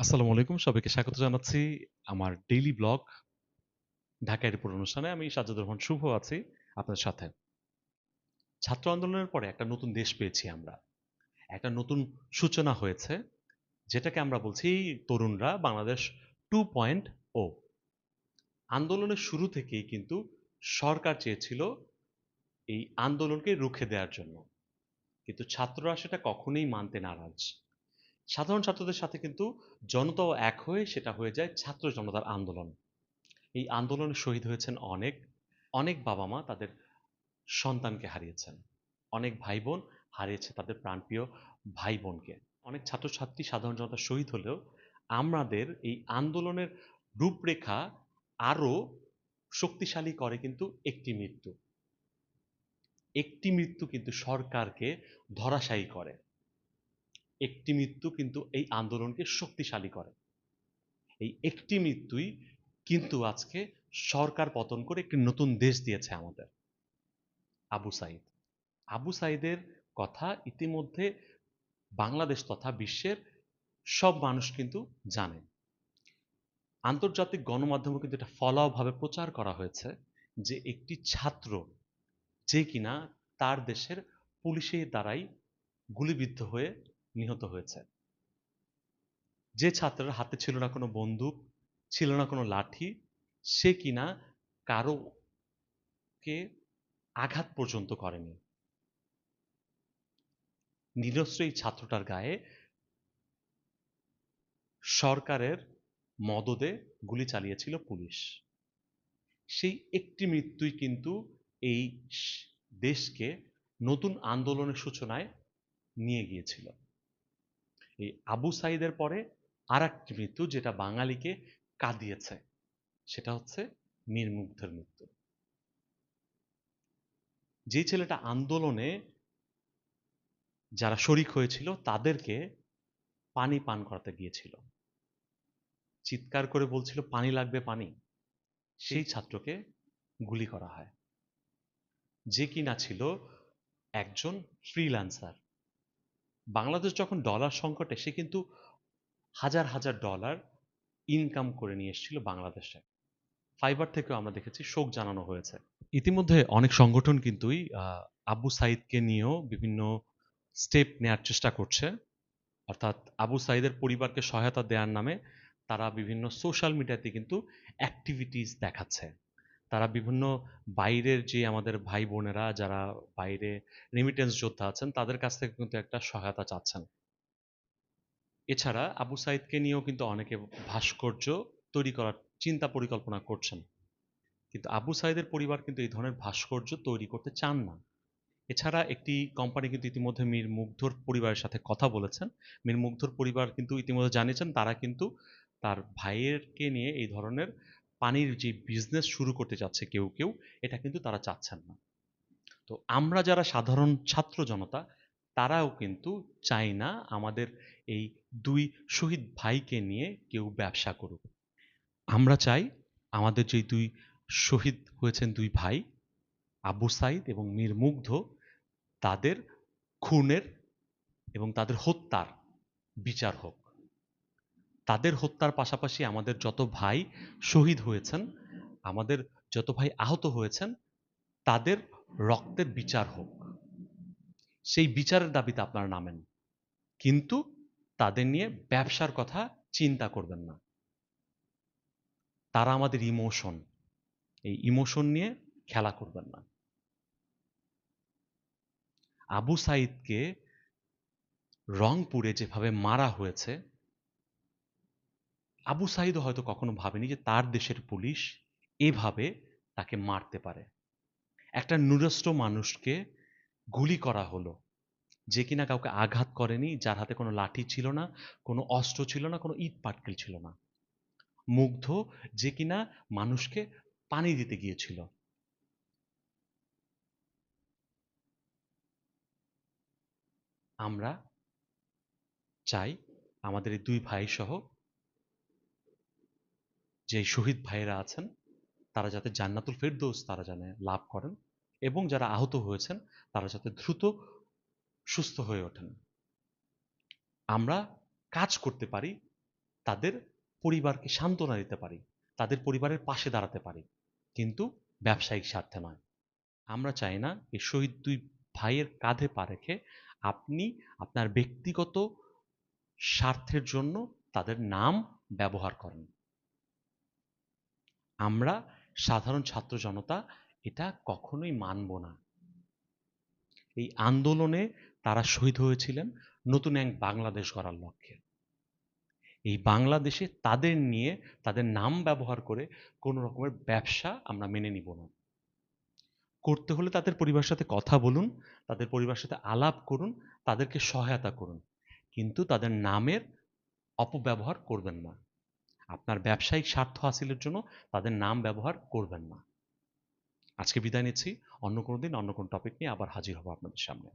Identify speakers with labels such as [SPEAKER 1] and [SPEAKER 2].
[SPEAKER 1] আসসালামু আলাইকুম। সবাইকে স্বাগত জানাচ্ছি আমার ডেইলি ব্লগ ঢাকা এয়ারপোর্ট অনুষ্ঠানে। আমি সাজ্জাদুর রহমান শুভ আছি আপনাদের সাথে। ছাত্র আন্দোলনের পরে একটা নতুন দেশ পেয়েছি আমরা। একটা নতুন সূচনা হয়েছে, যেটাকে আমরা বলছি তরুণরা বাংলাদেশ 2.0। আন্দোলনের শুরু থেকেই কিন্তু সরকার চেয়েছিল এই আন্দোলনকে রুখে দেওয়ার জন্য। কিন্তু ছাত্ররা সেটা কখনোই মানতে নারাজ। সাধারণ ছাত্রদের সাথে কিন্তু জনতাও এক হয়ে সেটা হয়ে যায় ছাত্র জনতার আন্দোলন। এই আন্দোলনে শহীদ হয়েছেন অনেক, অনেক বাবা-মা তাদের সন্তানকে হারিয়েছেন। অনেক ভাই-বোন হারিয়েছে তাদের প্রাণপ্রিয় ভাই-বোনকে। অনেক ছাত্রছাত্রী সাধারণ জনতা শহীদ হলেও আমাদের এই আন্দোলনের রূপরেখা আরো শক্তিশালী করে কিন্তু একটি মৃত্যু। একটি মৃত্যু কিন্তু সরকারকে ধরাশায়ী করে। একটি মৃত্যু কিন্তু এই আন্দোলনকে শক্তিশালী করে। এই একটি মৃত্যুই কিন্তু আজকে সরকার পতন করে একটি নতুন দেশ দিয়েছে আমাদের। আবু সাঈদ। আবু সাঈদের কথা ইতিমধ্যে বাংলাদেশ তথা বিশ্বের সব মানুষ কিন্তু জানে। আন্তর্জাতিক গণমাধ্যমে কিন্তু এটা ফলাওভাবে প্রচার করা হয়েছে যে একটি ছাত্র যে কিনা তার দেশের পুলিশের দ্বারাই গুলিবিদ্ধ হয়ে নিহত হয়েছে। যে ছাত্রের হাতে ছিল না কোনো বন্দুক, ছিল না কোনো লাঠি, সে কিনা কারোকে আঘাত পর্যন্ত করেনি। নিরস্ত্র এই ছাত্রটার গায়ে সরকারের মদদে গুলি চালিয়েছিল পুলিশ। সেই একটি মৃত্যুই কিন্তু এই দেশকে নতুন আন্দোলনের সূচনায় নিয়ে গিয়েছিল। এই আবু সাঈদের পরে আর একটি মৃত্যু যেটা বাঙালিকে কাঁদিয়েছে, সেটা হচ্ছে মীর মুগ্ধের মৃত্যু। যে ছেলেটা আন্দোলনে যারা শরিক হয়েছিল তাদেরকে পানি পান করাতে গিয়েছিল, চিৎকার করে বলছিল পানি লাগবে পানি, সেই ছাত্রকে গুলি করা হয়। যে কিনা ছিল একজন ফ্রিল্যান্সার। বাংলাদেশ যখন ডলার সংকটে, সে কিন্তু হাজার হাজার ডলার ইনকাম করে নিয়ে এসেছিল বাংলাদেশে। ফাইবার থেকেও আমরা দেখেছি শোক জানানো হয়েছে। ইতিমধ্যে অনেক সংগঠন কিন্তুই আবু সাঈদকে নিয়েও বিভিন্ন স্টেপ নেয়ার চেষ্টা করছে। অর্থাৎ আবু সাঈদের পরিবারকে সহায়তা দেওয়ার নামে তারা বিভিন্ন সোশ্যাল মিডিয়াতে কিন্তু অ্যাক্টিভিটিস দেখাচ্ছে। তারা বিভিন্ন বাইরের যে আমাদের ভাই বোনেরা যারা বাইরে রেমিটেন্স যোদ্ধা আছেন তাদের কাছ থেকে কিন্তু একটা সহায়তা চাচ্ছেন। এছাড়া আবু সাঈদকে নিয়েও কিন্তু অনেকে ভাস্কর্য তৈরি করার চিন্তা পরিকল্পনা করছেন। কিন্তু আবু সাঈদের পরিবার কিন্তু এই ধরনের ভাস্কর্য তৈরি করতে চান না। এছাড়া একটি কোম্পানি কিন্তু ইতিমধ্যে মীর মুগ্ধর পরিবারের সাথে কথা বলেছেন। মীর মুগ্ধর পরিবার কিন্তু ইতিমধ্যে জানিয়েছেন তারা কিন্তু তার ভাইয়েরকে নিয়ে এই ধরনের পানির যে বিজনেস শুরু করতে যাচ্ছে কেউ কেউ, এটা কিন্তু তারা চাচ্ছেন না। তো আমরা যারা সাধারণ ছাত্র জনতা, তারাও কিন্তু চাই না আমাদের এই দুই শহীদ ভাইকে নিয়ে কেউ ব্যবসা করুক। আমরা চাই আমাদের যে দুই শহীদ হয়েছেন দুই ভাই, আবু সাঈদ এবং মীর মুগ্ধ, তাদের খুনের এবং তাদের হত্যার বিচার হোক। তাদের হত্যার পাশাপাশি আমাদের যত ভাই শহীদ হয়েছেন, আমাদের যত ভাই আহত হয়েছেন, তাদের রক্তের বিচার হোক। সেই বিচারের দাবিতে আপনারা নামেন, কিন্তু তাদের নিয়ে ব্যবসার কথা চিন্তা করবেন না। তারা আমাদের ইমোশন, এই ইমোশন নিয়ে খেলা করবেন না। আবু সাঈদকে রংপুরে যেভাবে মারা হয়েছে, আবু সাঈদও হয়তো কখনো ভাবেনি যে তার দেশের পুলিশ এভাবে তাকে মারতে পারে। একটা নিরস্ত্র মানুষকে গুলি করা হলো, যে কিনা কাউকে আঘাত করেনি, যার হাতে কোনো লাঠি ছিল না, কোনো অস্ত্র ছিল না, কোনো ইট পাটকেল ছিল না। মুগ্ধ, যে কিনা মানুষকে পানি দিতে গিয়েছিল। আমরা চাই আমাদের এই দুই ভাই সহ যে শহীদ ভাইয়েরা আছেন, তারা যাতে জান্নাতুল ফেরদৌস তারা যেন লাভ করেন, এবং যারা আহত হয়েছেন তারা যাতে দ্রুত সুস্থ হয়ে ওঠেন। আমরা কাজ করতে পারি তাদের পরিবারকে সান্ত্বনা দিতে পারি, তাদের পরিবারের পাশে দাঁড়াতে পারি, কিন্তু ব্যবসায়িক স্বার্থে নয়। আমরা চাই না এই শহীদ দুই ভাইয়ের কাঁধে পা রেখে আপনি আপনার ব্যক্তিগত স্বার্থের জন্য তাদের নাম ব্যবহার করেন। আমরা সাধারণ ছাত্র জনতা এটা কখনোই মানব না। এই আন্দোলনে তারা শহীদ হয়েছিলেন নতুন এক বাংলাদেশ গড়ার লক্ষ্যে। এই বাংলাদেশে তাদের নিয়ে, তাদের নাম ব্যবহার করে কোনো রকমের ব্যবসা আমরা মেনে নিব না। করতে হলে তাদের পরিবারের সাথে কথা বলুন, তাদের পরিবারের সাথে আলাপ করুন, তাদেরকে সহায়তা করুন, কিন্তু তাদের নামের অপব্যবহার করবেন না। আপনার ব্যবসায়িক স্বার্থ হাসিলের জন্য তাদের নাম ব্যবহার করবেন না। আজকে বিদায় নিচ্ছি। অন্য কোনো দিন অন্য কোনো টপিক নিয়ে আবার হাজির হব আপনাদের সামনে।